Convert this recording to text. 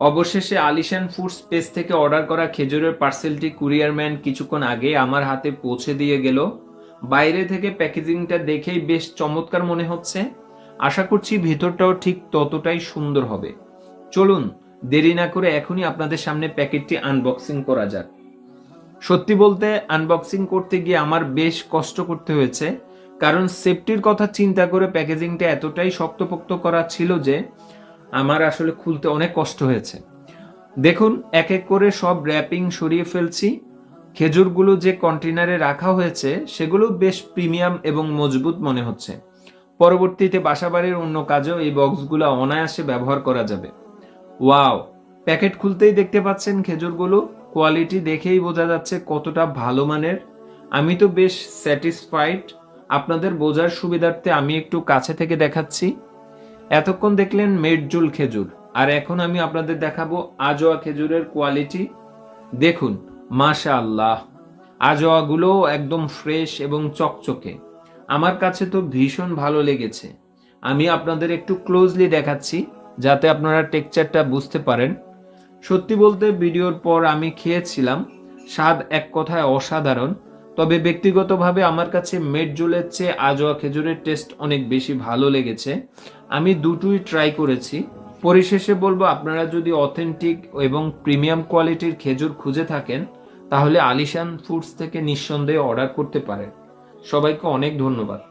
অবশেষে আলিশান foods page থেকে order করা খেজুরের পার্সেলটি কুরিয়ার ম্যান কিছুক্ষণ আগে আমার হাতে পৌঁছে দিয়ে গেল। বাইরে থেকে প্যাকেজিংটা দেখেই বেশ চমৎকার মনে হচ্ছে। আশা করছি ভেতরটাও ঠিক ততটাই সুন্দর হবে। চলুন দেরি না করে এখনই আপনাদের সামনে প্যাকেটটি আনবক্সিং করা যাক। সত্যি বলতে আনবক্সিং করতে গিয়ে আমার বেশ কষ্ট করতে হয়েছে, কারণ সেফটির কথা চিন্তা করে প্যাকেজিংটা এতটাই শক্তপোক্ত করা ছিল যে আমার আসলে খুলতে অনেক কষ্ট হয়েছে। দেখুন এক এক করে সব র্যাপিং সরিয়ে ফেলছি। খেজুরগুলো যে কন্টেনারে রাখা হয়েছে সেগুলো বেশ প্রিমিয়াম এবং মজবুত মনে হচ্ছে। পরবর্তীতে বাসাবাড়ির অন্য কাজেও এই বক্সগুলো অনায়াসে ব্যবহার করা যাবে। ওয়াও, প্যাকেট খুলতেই দেখতে পাচ্ছেন খেজুরগুলো কোয়ালিটি দেখেই বোঝা যাচ্ছে কতটা ভালো মানের। আমি তো বেশ স্যাটিসফাইড। আপনাদের বোঝার সুবিধার্থে আমি একটু কাছে থেকে দেখাচ্ছি। এতক্ষণ দেখলেন মেডজুল খেজুর, আর এখন আমি আপনাদের দেখাবো আজোয়া খেজুরের কোয়ালিটি। দেখুন, মাশাআল্লাহ, আজোয়াগুলো একদম ফ্রেশ এবং চকচকে। আমার কাছে তো ভীষণ ভালো লেগেছে। আমি আপনাদের একটু ক্লোজলি দেখাচ্ছি যাতে আপনারা টেক্সচারটা বুঝতে পারেন। সত্যি বলতে ভিডিওর পর আমি খেয়েছিলাম, স্বাদ এক কথায় অসাধারণ। তবে ব্যক্তিগতভাবে আমার কাছে মেডজুলের চেয়ে আজোয়া খেজুরের টেস্ট অনেক বেশি ভালো লেগেছে। আমি দুটোই ট্রাই করেছি। পরিশেষে বলবো, আপনারা যদি অথেন্টিক এবং প্রিমিয়াম কোয়ালিটির খেজুর খুঁজে থাকেন তাহলে আলিশান ফুডস থেকে নিঃসন্দেহে অর্ডার করতে পারেন। সবাইকে অনেক ধন্যবাদ।